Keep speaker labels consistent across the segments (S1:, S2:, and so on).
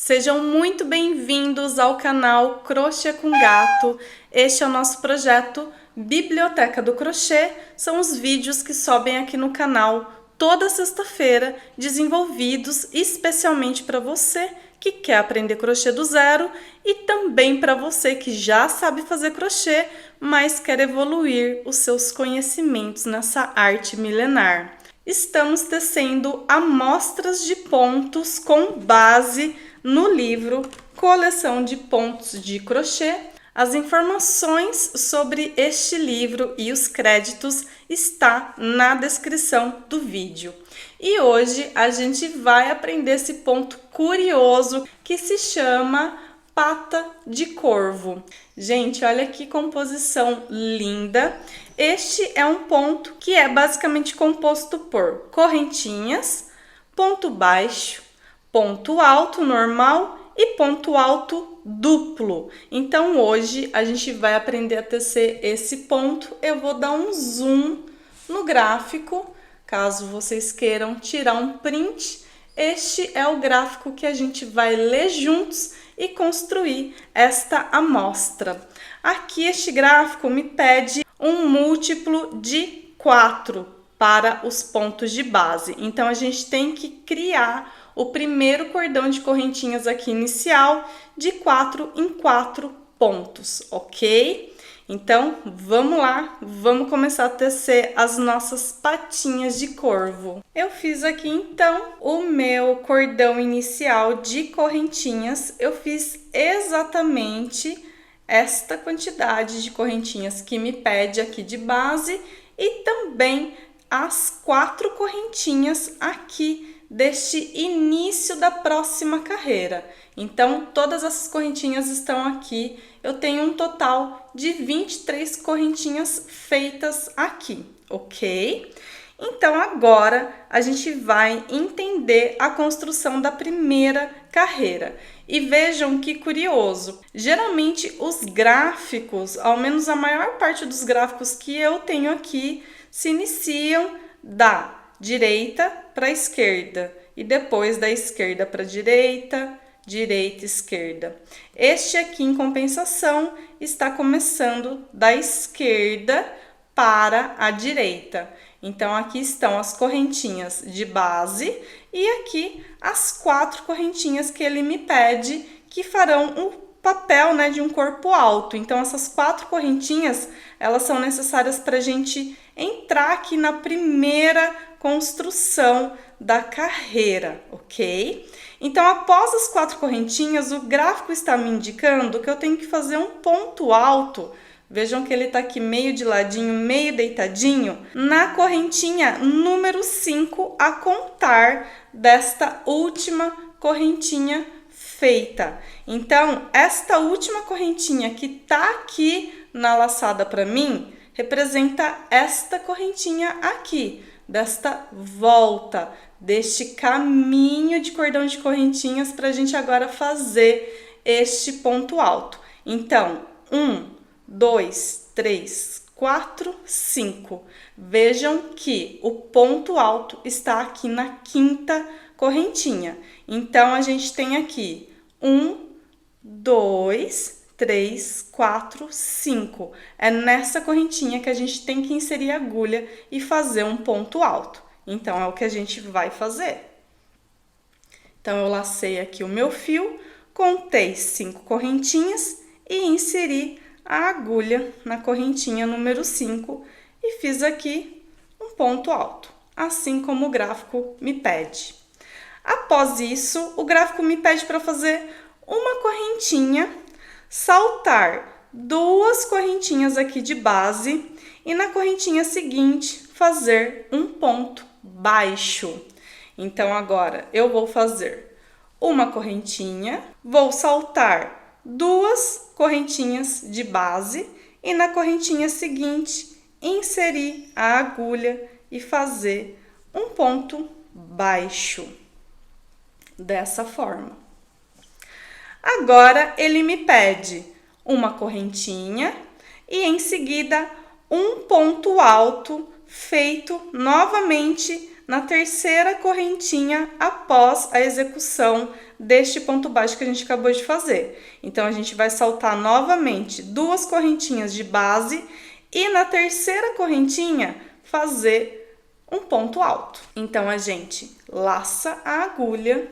S1: Sejam muito bem-vindos ao canal Crochê com Gato. Este é o nosso projeto Biblioteca do Crochê. São os vídeos que sobem aqui no canal toda sexta-feira, desenvolvidos especialmente para você que quer aprender crochê do zero e também para você que já sabe fazer crochê, mas quer evoluir os seus conhecimentos nessa arte milenar. Estamos tecendo amostras de pontos com base no livro Coleção de Pontos de Crochê. As informações sobre este livro e os créditos está na descrição do vídeo. E hoje a gente vai aprender esse ponto curioso que se chama pata de corvo. Gente, olha que composição linda! Este é um ponto que é basicamente composto por correntinhas, ponto baixo, ponto alto normal e ponto alto duplo. Então hoje a gente vai aprender a tecer esse ponto. Eu vou dar um zoom no gráfico, caso vocês queiram tirar um print. Este é o gráfico que a gente vai ler juntos e construir esta amostra. Aqui este gráfico me pede um múltiplo de 4 para os pontos de base. Então a gente tem que criar o primeiro cordão de correntinhas aqui inicial de 4 em 4 pontos, ok? Então, vamos lá, vamos começar a tecer as nossas patinhas de corvo. Eu fiz aqui, então, o meu cordão inicial de correntinhas. Eu fiz exatamente esta quantidade de correntinhas que me pede aqui de base e também as 4 correntinhas aqui deste início da próxima carreira. Então, todas essas correntinhas estão aqui. Eu tenho um total de 23 correntinhas feitas aqui, ok? Então, agora a gente vai entender a construção da primeira carreira. E vejam que curioso, geralmente os gráficos, ao menos a maior parte dos gráficos que eu tenho aqui, se iniciam da direita para a esquerda e depois da esquerda para a direita, direita, esquerda. Este aqui, em compensação, está começando da esquerda para a direita. Então, aqui estão as correntinhas de base e aqui as 4 correntinhas que ele me pede, que farão o papel, né, de um corpo alto. Então, essas 4 correntinhas, elas são necessárias para a gente entrar aqui na primeira construção da carreira, ok? Então, após as 4 correntinhas, o gráfico está me indicando que eu tenho que fazer um ponto alto. Vejam que ele está aqui meio de ladinho, meio deitadinho, na correntinha número 5, a contar desta última correntinha feita. Então, esta última correntinha que está aqui na laçada para mim, representa esta correntinha aqui, desta volta, deste caminho de cordão de correntinhas para a gente agora fazer este ponto alto. Então, 1, 2, 3, 4, 5. Vejam que o ponto alto está aqui na 5ª correntinha. Então, a gente tem aqui 1, 2, 3, 4, 5. É nessa correntinha que a gente tem que inserir a agulha e fazer um ponto alto. Então, é o que a gente vai fazer. Então, eu lacei aqui o meu fio, contei 5 correntinhas e inseri a agulha na correntinha número 5 e fiz aqui um ponto alto, assim como o gráfico me pede. Após isso, o gráfico me pede para fazer uma correntinha, saltar 2 correntinhas aqui de base e na correntinha seguinte fazer um ponto baixo. Então, agora eu vou fazer uma correntinha, vou saltar 2 correntinhas de base e na correntinha seguinte inserir a agulha e fazer um ponto baixo, dessa forma. Agora, ele me pede uma correntinha e em seguida um ponto alto feito novamente na terceira correntinha após a execução deste ponto baixo que a gente acabou de fazer. Então, a gente vai saltar novamente 2 correntinhas de base e na terceira correntinha fazer um ponto alto. Então, a gente laça a agulha,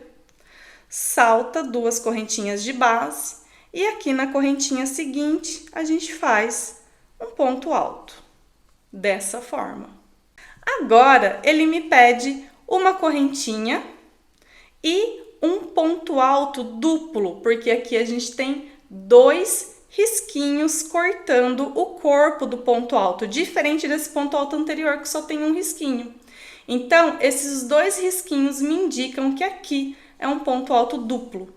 S1: salta 2 correntinhas de base e aqui na correntinha seguinte a gente faz um ponto alto, dessa forma. Agora, ele me pede uma correntinha e um ponto alto duplo, porque aqui a gente tem 2 risquinhos cortando o corpo do ponto alto, diferente desse ponto alto anterior que só tem um risquinho. Então, esses 2 risquinhos me indicam que aqui é um ponto alto duplo.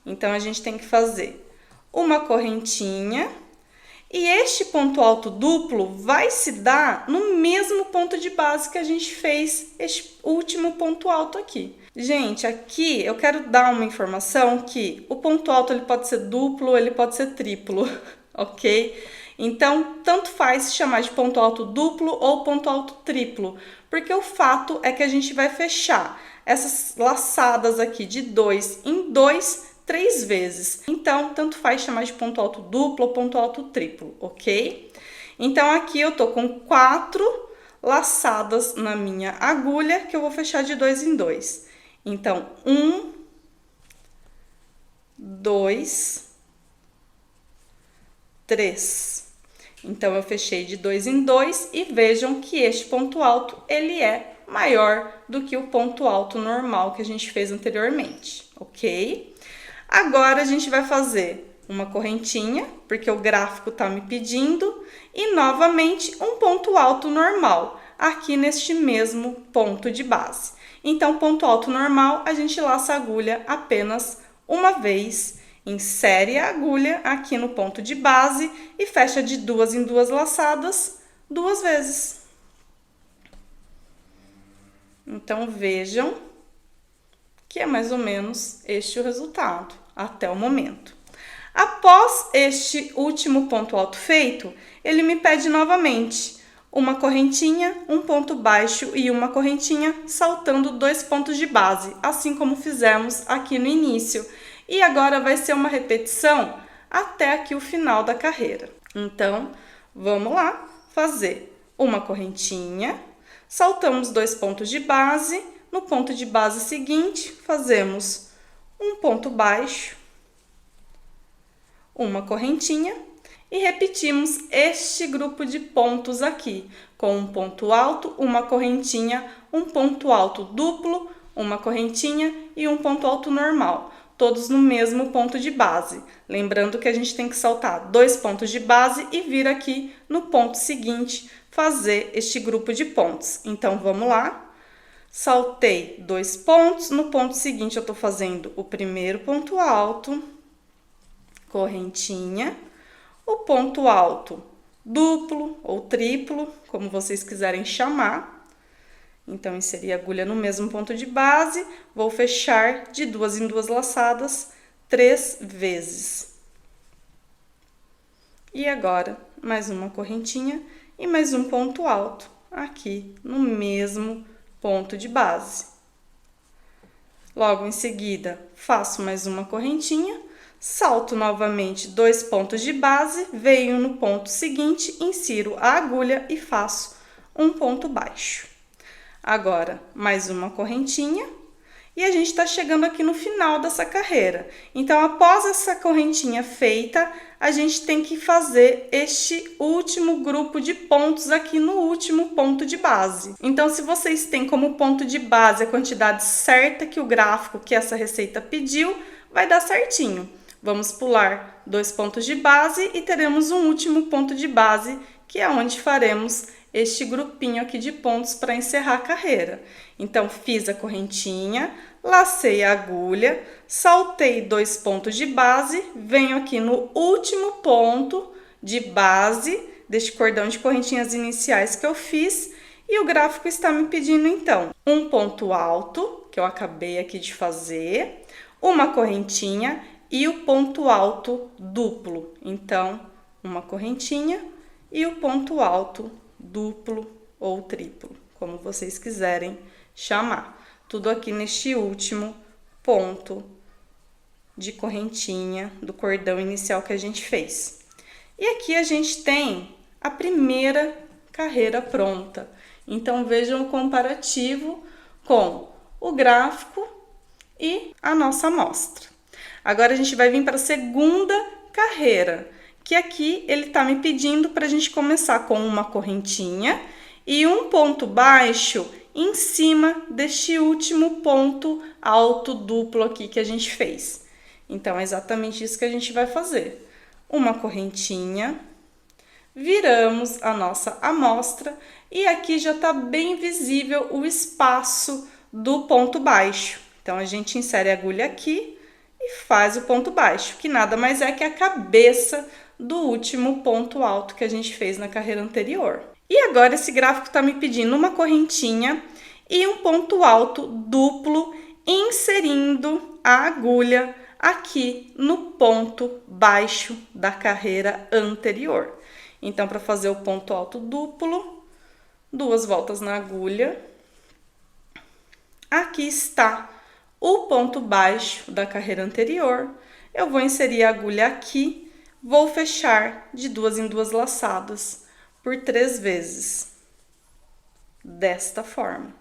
S1: Então, a gente tem que fazer uma correntinha e este ponto alto duplo vai se dar no mesmo ponto de base que a gente fez este último ponto alto aqui. Gente, aqui eu quero dar uma informação que o ponto alto ele pode ser duplo, ele pode ser triplo, ok? Então, tanto faz se chamar de ponto alto duplo ou ponto alto triplo, porque o fato é que a gente vai fechar essas laçadas aqui de 2 em 2, 3 vezes. Então, tanto faz chamar de ponto alto duplo ou ponto alto triplo, ok? Então, aqui eu tô com 4 laçadas na minha agulha que eu vou fechar de 2 em 2. Então, 1, 2, 3. Então, eu fechei de 2 em 2 e vejam que este ponto alto, ele é maior do que o ponto alto normal que a gente fez anteriormente, ok? Agora, a gente vai fazer uma correntinha, porque o gráfico tá me pedindo, e novamente um ponto alto normal, aqui neste mesmo ponto de base. Então, ponto alto normal, a gente laça a agulha apenas uma vez, insere a agulha aqui no ponto de base e fecha de 2 em 2 laçadas 2 vezes. Então, vejam que é mais ou menos este o resultado, até o momento. Após este último ponto alto feito, ele me pede novamente uma correntinha, um ponto baixo e uma correntinha, saltando 2 pontos de base, assim como fizemos aqui no início. E agora vai ser uma repetição até aqui o final da carreira. Então, vamos lá fazer uma correntinha, saltamos 2 pontos de base, no ponto de base seguinte, fazemos um ponto baixo, uma correntinha e repetimos este grupo de pontos aqui, com um ponto alto, uma correntinha, um ponto alto duplo, uma correntinha e um ponto alto normal, todos no mesmo ponto de base. Lembrando que a gente tem que saltar 2 pontos de base e vir aqui no ponto seguinte fazer este grupo de pontos. Então, vamos lá. Saltei 2 pontos, no ponto seguinte eu tô fazendo o primeiro ponto alto, correntinha, o ponto alto duplo ou triplo, como vocês quiserem chamar. Então, inseri a agulha no mesmo ponto de base, vou fechar de 2 em 2 laçadas 3 vezes. E agora, mais uma correntinha e mais um ponto alto aqui no mesmo ponto de base. Logo em seguida, faço mais uma correntinha, salto novamente 2 pontos de base, venho no ponto seguinte, insiro a agulha e faço um ponto baixo. Agora, mais uma correntinha e a gente está chegando aqui no final dessa carreira. Então, após essa correntinha feita, a gente tem que fazer este último grupo de pontos aqui no último ponto de base. Então, se vocês têm como ponto de base a quantidade certa que o gráfico que essa receita pediu, vai dar certinho. Vamos pular 2 pontos de base e teremos um último ponto de base, que é onde faremos este grupinho aqui de pontos para encerrar a carreira. Então, fiz a correntinha, lacei a agulha, saltei 2 pontos de base, venho aqui no último ponto de base deste cordão de correntinhas iniciais que eu fiz e o gráfico está me pedindo, então, um ponto alto, que eu acabei aqui de fazer, uma correntinha e o ponto alto duplo. Então, uma correntinha e o ponto alto duplo ou triplo, como vocês quiserem chamar. Tudo aqui neste último ponto de correntinha do cordão inicial que a gente fez. E aqui a gente tem a primeira carreira pronta. Então, vejam o comparativo com o gráfico e a nossa amostra. Agora, a gente vai vir para a segunda carreira, que aqui ele está me pedindo para a gente começar com uma correntinha e um ponto baixo em cima deste último ponto alto duplo aqui que a gente fez. Então, é exatamente isso que a gente vai fazer. Uma correntinha, viramos a nossa amostra e aqui já está bem visível o espaço do ponto baixo. Então, a gente insere a agulha aqui e faz o ponto baixo, que nada mais é que a cabeça do último ponto alto que a gente fez na carreira anterior. E agora esse gráfico está me pedindo uma correntinha e um ponto alto duplo, inserindo a agulha aqui no ponto baixo da carreira anterior. Então, para fazer o ponto alto duplo, 2 voltas na agulha. Aqui está o ponto baixo da carreira anterior. Eu vou inserir a agulha aqui, vou fechar de 2 em 2 laçadas por 3 vezes, desta forma.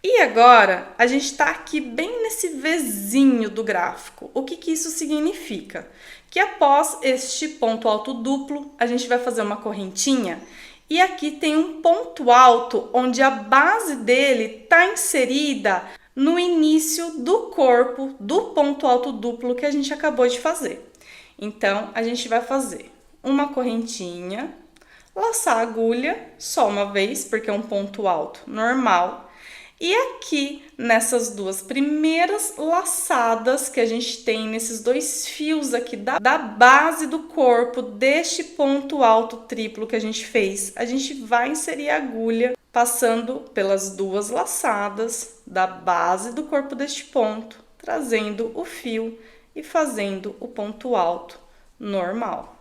S1: E agora, a gente está aqui bem nesse Vzinho do gráfico. O que isso significa? Que após este ponto alto duplo, a gente vai fazer uma correntinha e aqui tem um ponto alto onde a base dele está inserida no início do corpo do ponto alto duplo que a gente acabou de fazer. Então, a gente vai fazer uma correntinha, laçar a agulha só uma vez, porque é um ponto alto normal. E aqui, nessas 2 primeiras laçadas que a gente tem, nesses 2 fios aqui da base do corpo deste ponto alto triplo que a gente fez, a gente vai inserir a agulha passando pelas 2 laçadas da base do corpo deste ponto, trazendo o fio e fazendo o ponto alto normal.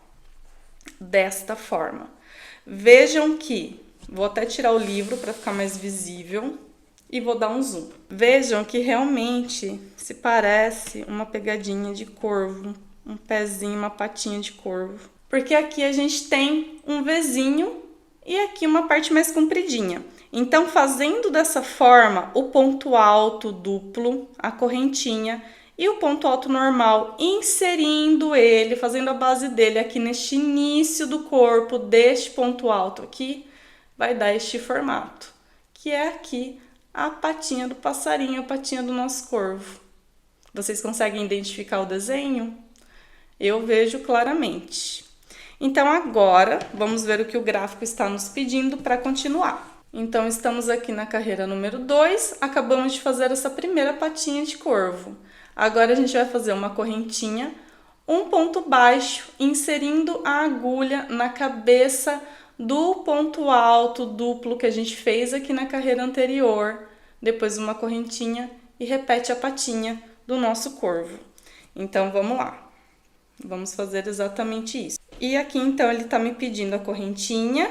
S1: Desta forma. Vejam que, vou até tirar o livro para ficar mais visível. E vou dar um zoom. Vejam que realmente se parece uma pegadinha de corvo, um pezinho, uma patinha de corvo. Porque aqui a gente tem um Vzinho e aqui uma parte mais compridinha. Então, fazendo dessa forma, o ponto alto duplo, a correntinha e o ponto alto normal, inserindo ele, fazendo a base dele aqui neste início do corpo, deste ponto alto aqui, vai dar este formato, que é aqui a patinha do passarinho, a patinha do nosso corvo. Vocês conseguem identificar o desenho? Eu vejo claramente. Então, agora, vamos ver o que o gráfico está nos pedindo para continuar. Então, estamos aqui na carreira número 2, acabamos de fazer essa primeira patinha de corvo. Agora, a gente vai fazer uma correntinha, um ponto baixo, inserindo a agulha na cabeça do ponto alto duplo que a gente fez aqui na carreira anterior, depois uma correntinha e repete a patinha do nosso corvo. Então, vamos lá. Vamos fazer exatamente isso. E aqui, então, ele tá me pedindo a correntinha.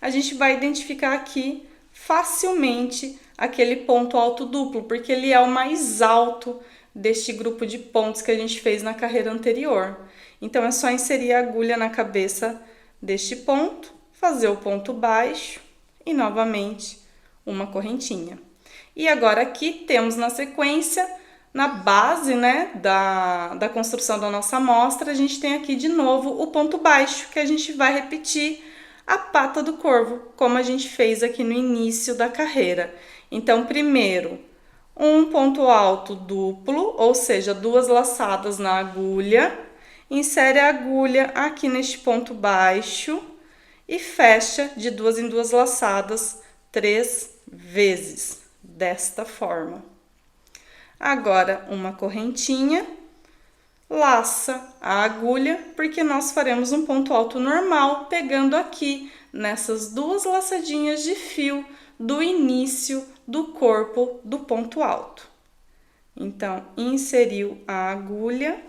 S1: A gente vai identificar aqui facilmente aquele ponto alto duplo, porque ele é o mais alto deste grupo de pontos que a gente fez na carreira anterior. Então, é só inserir a agulha na cabeça deste ponto, fazer o ponto baixo e novamente uma correntinha. E agora aqui temos na sequência, na base, né, da construção da nossa amostra, a gente tem aqui de novo o ponto baixo, que a gente vai repetir a pata do corvo, como a gente fez aqui no início da carreira. Então, primeiro, um ponto alto duplo, ou seja, 2 laçadas na agulha, insere a agulha aqui neste ponto baixo, e fecha de 2 em 2 laçadas 3 vezes, desta forma. Agora, uma correntinha, laça a agulha, porque nós faremos um ponto alto normal, pegando aqui nessas 2 laçadinhas de fio do início do corpo do ponto alto. Então, inseriu a agulha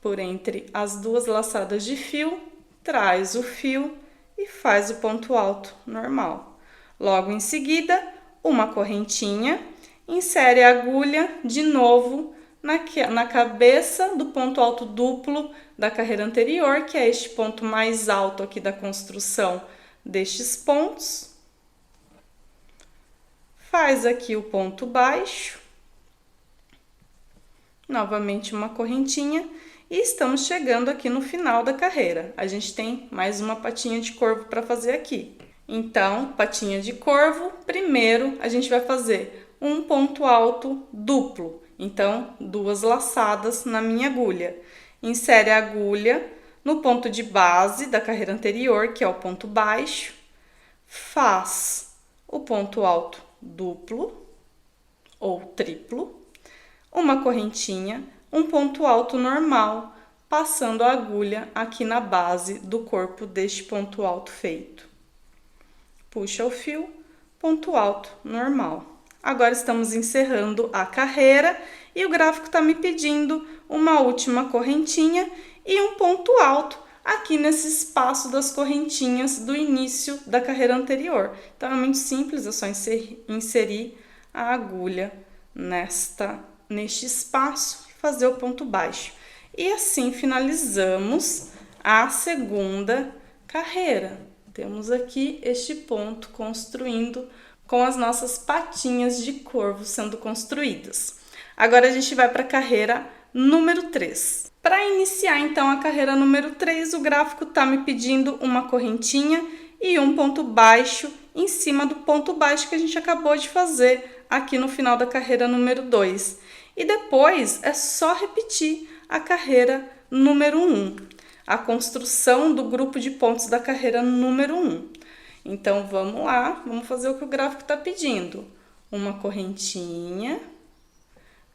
S1: por entre as 2 laçadas de fio, traz o fio e faz o ponto alto normal. Logo em seguida, uma correntinha, insere a agulha de novo na cabeça do ponto alto duplo da carreira anterior, que é este ponto mais alto aqui da construção destes pontos. Faz aqui o ponto baixo, novamente uma correntinha, e estamos chegando aqui no final da carreira. A gente tem mais uma patinha de corvo para fazer aqui. Então, patinha de corvo, primeiro a gente vai fazer um ponto alto duplo. Então, 2 laçadas na minha agulha. Insere a agulha no ponto de base da carreira anterior, que é o ponto baixo. Faz o ponto alto duplo ou triplo, uma correntinha, um ponto alto normal, passando a agulha aqui na base do corpo deste ponto alto feito. Puxa o fio, ponto alto normal. Agora estamos encerrando a carreira e o gráfico está me pedindo uma última correntinha e um ponto alto aqui nesse espaço das correntinhas do início da carreira anterior. Então, é muito simples, é só inserir a agulha neste espaço e fazer o ponto baixo. E assim finalizamos a segunda carreira. Temos aqui este ponto construindo com as nossas patinhas de corvo sendo construídas. Agora a gente vai para a carreira número 3. Para iniciar então a carreira número 3, o gráfico está me pedindo uma correntinha e um ponto baixo em cima do ponto baixo que a gente acabou de fazer aqui no final da carreira número 2. E depois é só repetir a carreira número 1, a construção do grupo de pontos da carreira número 1. Então, vamos lá, vamos fazer o que o gráfico está pedindo. Uma correntinha,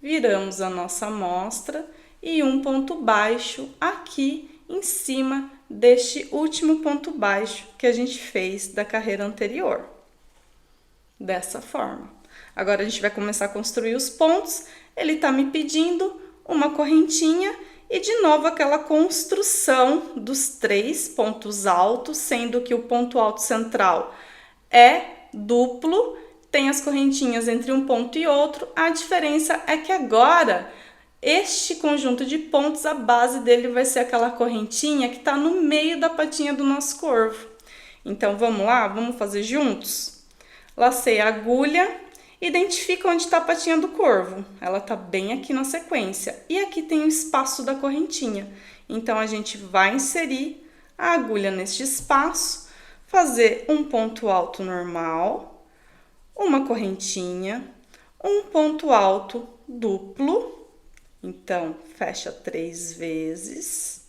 S1: viramos a nossa amostra e um ponto baixo aqui em cima deste último ponto baixo que a gente fez da carreira anterior. Dessa forma. Agora, a gente vai começar a construir os pontos. Ele está me pedindo uma correntinha e, de novo, aquela construção dos 3 pontos altos, sendo que o ponto alto central é duplo, tem as correntinhas entre um ponto e outro. A diferença é que agora, este conjunto de pontos, a base dele vai ser aquela correntinha que está no meio da patinha do nosso corvo. Então, vamos lá? Vamos fazer juntos? Lacei a agulha. Identifica onde está a patinha do corvo. Ela está bem aqui na sequência. E aqui tem o espaço da correntinha. Então, a gente vai inserir a agulha neste espaço, fazer um ponto alto normal, uma correntinha, um ponto alto duplo. Então, fecha 3 vezes.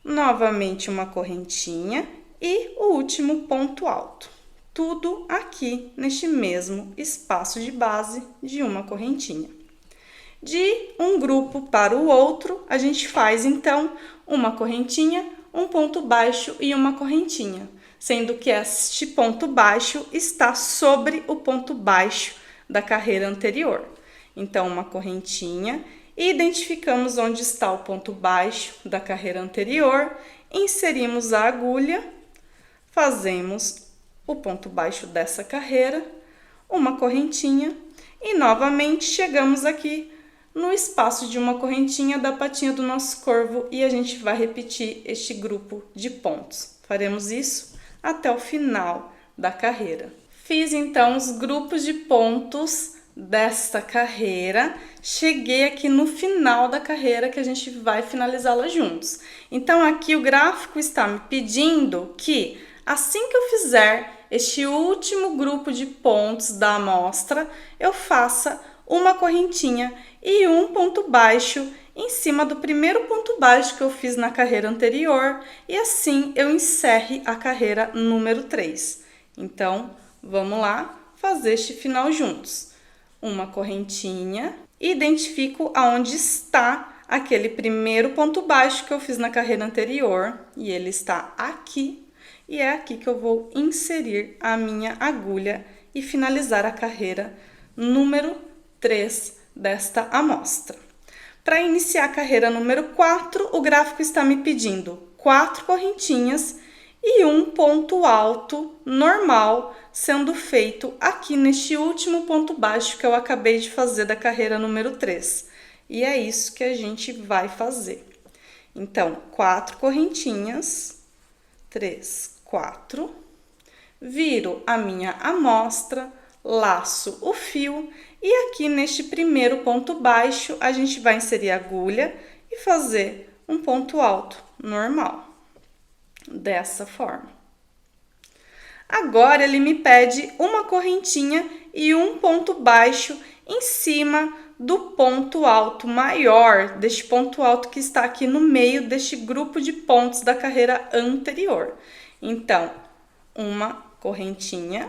S1: Novamente uma correntinha e o último ponto alto. Tudo aqui neste mesmo espaço de base de uma correntinha. De um grupo para o outro, a gente faz então uma correntinha, um ponto baixo e uma correntinha, sendo que este ponto baixo está sobre o ponto baixo da carreira anterior. Então, uma correntinha, identificamos onde está o ponto baixo da carreira anterior, inserimos a agulha, fazemos o ponto baixo dessa carreira, uma correntinha e novamente chegamos aqui no espaço de uma correntinha da patinha do nosso corvo e a gente vai repetir este grupo de pontos. Faremos isso até o final da carreira. Fiz então os grupos de pontos desta carreira, cheguei aqui no final da carreira que a gente vai finalizá-la juntos. Então aqui o gráfico está me pedindo que assim que eu fizer este último grupo de pontos da amostra, eu faça uma correntinha e um ponto baixo em cima do primeiro ponto baixo que eu fiz na carreira anterior e assim eu encerre a carreira número 3. Então, vamos lá fazer este final juntos. Uma correntinha, identifico aonde está aquele primeiro ponto baixo que eu fiz na carreira anterior e ele está aqui. E é aqui que eu vou inserir a minha agulha e finalizar a carreira número 3 desta amostra. Para iniciar a carreira número 4, o gráfico está me pedindo 4 correntinhas e um ponto alto normal sendo feito aqui neste último ponto baixo que eu acabei de fazer da carreira número 3. E é isso que a gente vai fazer. Então, 4 correntinhas, 3, 4, viro a minha amostra, laço o fio e aqui neste primeiro ponto baixo a gente vai inserir a agulha e fazer um ponto alto normal, dessa forma. Agora ele me pede uma correntinha e um ponto baixo em cima do ponto alto maior, deste ponto alto que está aqui no meio deste grupo de pontos da carreira anterior. Então, uma correntinha.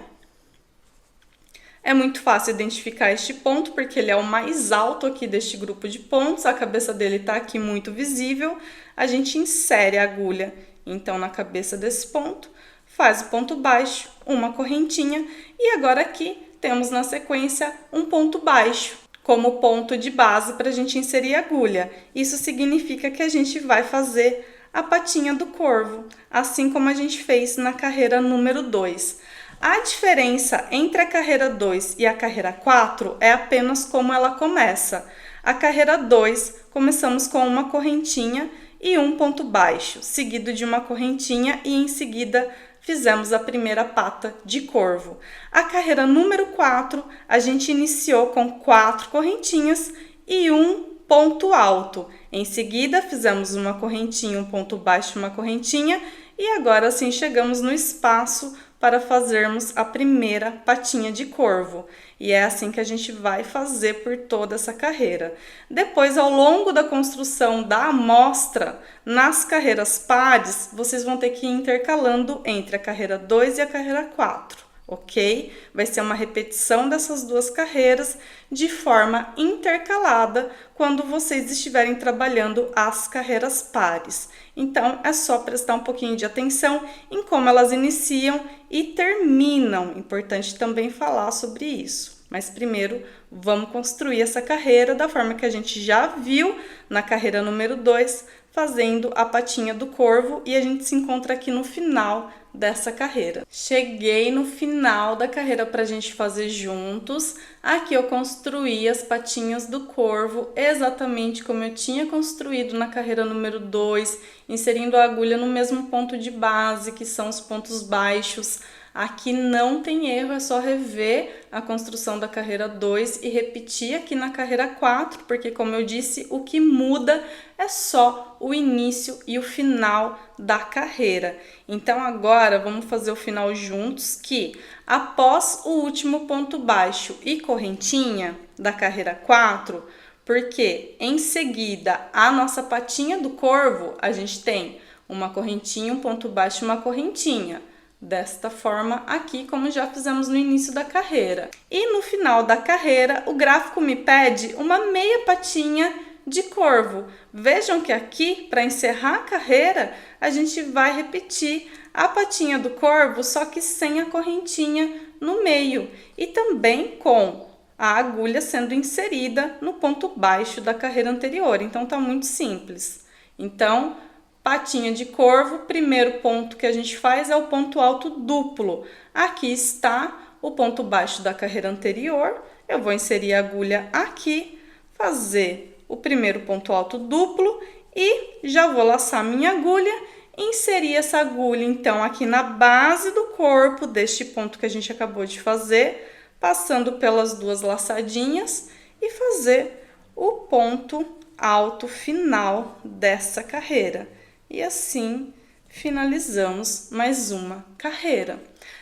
S1: É muito fácil identificar este ponto, porque ele é o mais alto aqui deste grupo de pontos, a cabeça dele está aqui muito visível. A gente insere a agulha, então, na cabeça desse ponto, faz o ponto baixo, uma correntinha, e agora aqui temos na sequência um ponto baixo, como ponto de base para a gente inserir a agulha. Isso significa que a gente vai fazer a patinha do corvo, assim como a gente fez na carreira número 2. A diferença entre a carreira 2 e a carreira 4 é apenas como ela começa. A carreira 2, começamos com uma correntinha e um ponto baixo, seguido de uma correntinha e em seguida fizemos a primeira pata de corvo. A carreira número 4, a gente iniciou com 4 correntinhas e um ponto alto. Em seguida, fizemos uma correntinha, um ponto baixo, uma correntinha e agora sim chegamos no espaço para fazermos a primeira patinha de corvo. E é assim que a gente vai fazer por toda essa carreira. Depois, ao longo da construção da amostra, nas carreiras pares, vocês vão ter que ir intercalando entre a carreira 2 e a carreira 4, ok? Vai ser uma repetição dessas duas carreiras de forma intercalada quando vocês estiverem trabalhando as carreiras pares. Então, é só prestar um pouquinho de atenção em como elas iniciam e terminam. Importante também falar sobre isso. Mas primeiro, vamos construir essa carreira da forma que a gente já viu na carreira número 2, fazendo a patinha do corvo, e a gente se encontra aqui no final dessa carreira. Cheguei no final da carreira para a gente fazer juntos. Aqui eu construí as patinhas do corvo exatamente como eu tinha construído na carreira número 2, inserindo a agulha no mesmo ponto de base, que são os pontos baixos. Aqui não tem erro, é só rever a construção da carreira 2 e repetir aqui na carreira 4, porque como eu disse, o que muda é só o início e o final da carreira. Então agora vamos fazer o final juntos, que após o último ponto baixo e correntinha da carreira 4, porque em seguida a nossa patinha do corvo, a gente tem uma correntinha, um ponto baixo e uma correntinha. Desta forma aqui, como já fizemos no início da carreira. E no final da carreira, o gráfico me pede uma meia patinha de corvo. Vejam que aqui, para encerrar a carreira, a gente vai repetir a patinha do corvo, só que sem a correntinha no meio. E também com a agulha sendo inserida no ponto baixo da carreira anterior. Então, tá muito simples. Então, patinha de corvo, primeiro ponto que a gente faz é o ponto alto duplo. Aqui está o ponto baixo da carreira anterior. Eu vou inserir a agulha aqui, fazer o primeiro ponto alto duplo e já vou laçar minha agulha e inserir essa agulha, então, aqui na base do corpo deste ponto que a gente acabou de fazer, passando pelas duas laçadinhas e fazer o ponto alto final dessa carreira. E assim finalizamos mais uma carreira.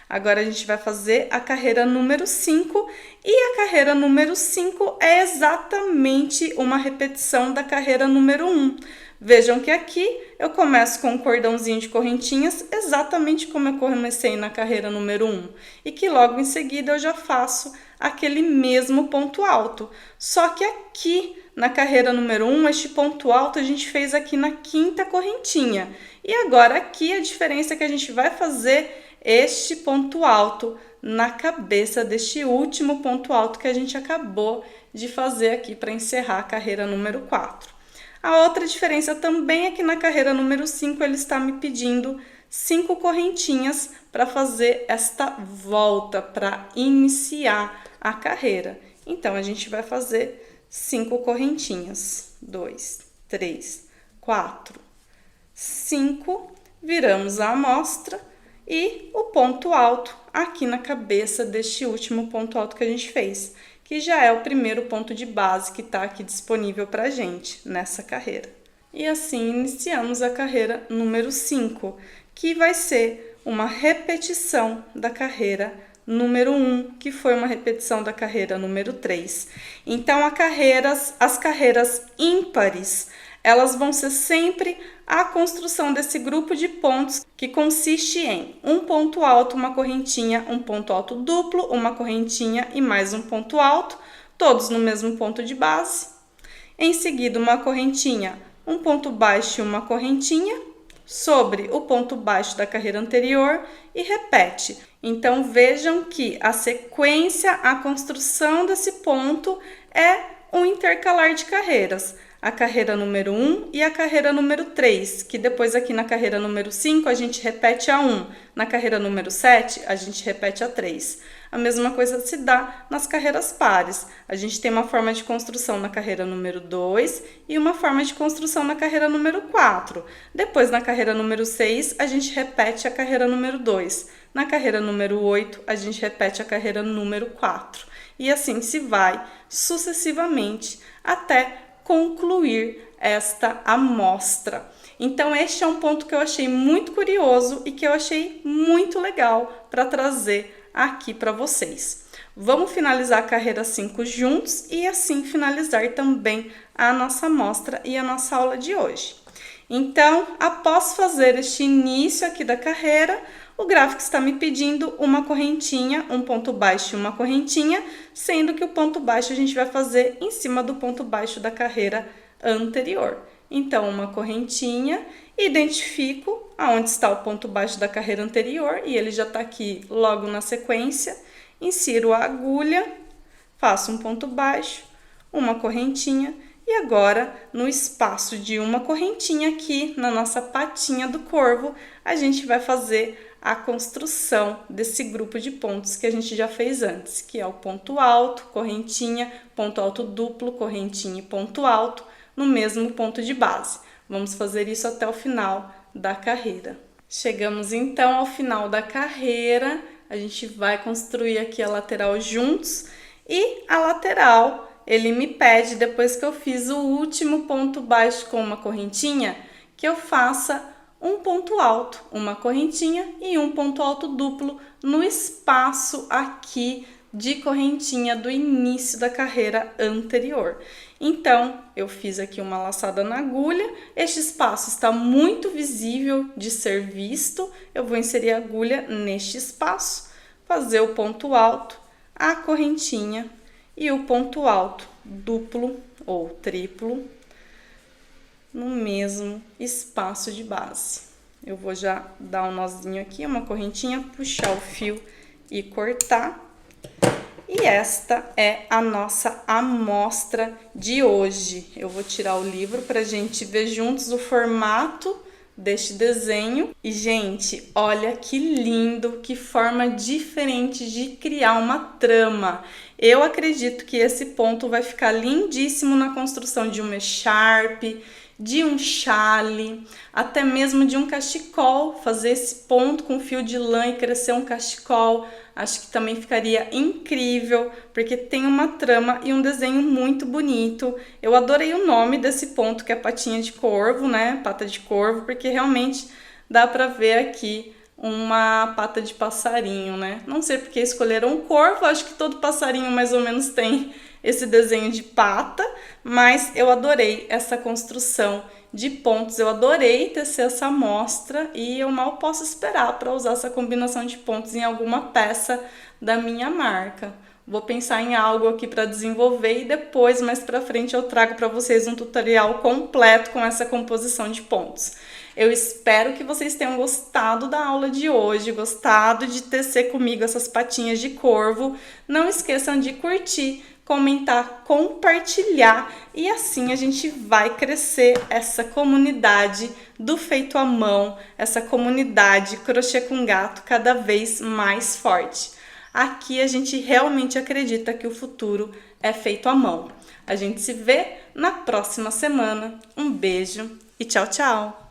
S1: Agora a gente vai fazer a carreira número 5 e a carreira número 5 é exatamente uma repetição da carreira número 1. Vejam que aqui eu começo com um cordãozinho de correntinhas, exatamente como eu comecei na carreira número 1. E que logo em seguida eu já faço aquele mesmo ponto alto. Só que aqui na carreira número 1, este ponto alto a gente fez aqui na quinta correntinha. E agora aqui a diferença é que a gente vai fazer este ponto alto na cabeça deste último ponto alto que a gente acabou de fazer aqui para encerrar a carreira número 4. A outra diferença também é que na carreira número 5 ele está me pedindo 5 correntinhas para fazer esta volta, para iniciar a carreira. Então, a gente vai fazer 5 correntinhas. 2, 3, 4, 5. Viramos a amostra e o ponto alto aqui na cabeça deste último ponto alto que a gente fez, que já é o primeiro ponto de base que está aqui disponível para a gente nessa carreira. E assim iniciamos a carreira número 5, que vai ser uma repetição da carreira número 1, que foi uma repetição da carreira número 3. Então, as carreiras ímpares, elas vão ser sempre a construção desse grupo de pontos que consiste em um ponto alto, uma correntinha, um ponto alto duplo, uma correntinha e mais um ponto alto, todos no mesmo ponto de base. Em seguida, uma correntinha, um ponto baixo e uma correntinha sobre o ponto baixo da carreira anterior e repete. Então, vejam que a sequência, a construção desse ponto é um intercalar de carreiras. A carreira número 1 e a carreira número 3, que depois aqui na carreira número 5 a gente repete a 1, na carreira número 7 a gente repete a 3. A mesma coisa se dá nas carreiras pares. A gente tem uma forma de construção na carreira número 2 e uma forma de construção na carreira número 4. Depois, na carreira número 6, a gente repete a carreira número 2. Na carreira número 8, a gente repete a carreira número 4. E assim se vai sucessivamente até concluir esta amostra. Então, este é um ponto que eu achei muito curioso e que eu achei muito legal para trazer aqui para vocês. Vamos finalizar a carreira 5 juntos e assim finalizar também a nossa amostra e a nossa aula de hoje. Então, após fazer este início aqui da carreira, o gráfico está me pedindo uma correntinha, um ponto baixo e uma correntinha, sendo que o ponto baixo a gente vai fazer em cima do ponto baixo da carreira anterior. Então, uma correntinha, identifico aonde está o ponto baixo da carreira anterior, e ele já está aqui logo na sequência, insiro a agulha, faço um ponto baixo, uma correntinha, e agora, no espaço de uma correntinha aqui, na nossa patinha do corvo, a gente vai fazer a construção desse grupo de pontos que a gente já fez antes, que é o ponto alto, correntinha, ponto alto duplo, correntinha e ponto alto, no mesmo ponto de base. Vamos fazer isso até o final da carreira. Chegamos então ao final da carreira, a gente vai construir aqui a lateral juntos, e a lateral ele me pede, depois que eu fiz o último ponto baixo com uma correntinha, que eu faça um ponto alto, uma correntinha e um ponto alto duplo no espaço aqui de correntinha do início da carreira anterior. Então, eu fiz aqui uma laçada na agulha, este espaço está muito visível de ser visto, eu vou inserir a agulha neste espaço, fazer o ponto alto, a correntinha e o ponto alto duplo ou triplo no mesmo espaço de base. Eu vou já dar um nozinho aqui, uma correntinha, puxar o fio e cortar. E esta é a nossa amostra de hoje. Eu vou tirar o livro para a gente ver juntos o formato deste desenho. E, gente, olha que lindo, que forma diferente de criar uma trama. Eu acredito que esse ponto vai ficar lindíssimo na construção de uma echarpe, de um chale, até mesmo de um cachecol. Fazer esse ponto com fio de lã e crescer um cachecol, acho que também ficaria incrível, porque tem uma trama e um desenho muito bonito. Eu adorei o nome desse ponto, que é patinha de corvo, né? Pata de corvo, porque realmente dá pra ver aqui uma pata de passarinho, né? Não sei porque escolheram um corvo, acho que todo passarinho mais ou menos tem esse desenho de pata, mas eu adorei essa construção de pontos, eu adorei tecer essa amostra e eu mal posso esperar para usar essa combinação de pontos em alguma peça da minha marca. Vou pensar em algo aqui para desenvolver e depois, mais para frente, eu trago para vocês um tutorial completo com essa composição de pontos. Eu espero que vocês tenham gostado da aula de hoje, gostado de tecer comigo essas patinhas de corvo. Não esqueçam de curtir, comentar, compartilhar e assim a gente vai crescer essa comunidade do feito à mão, essa comunidade crochê com gato cada vez mais forte. Aqui a gente realmente acredita que o futuro é feito à mão. A gente se vê na próxima semana. Um beijo e tchau, tchau!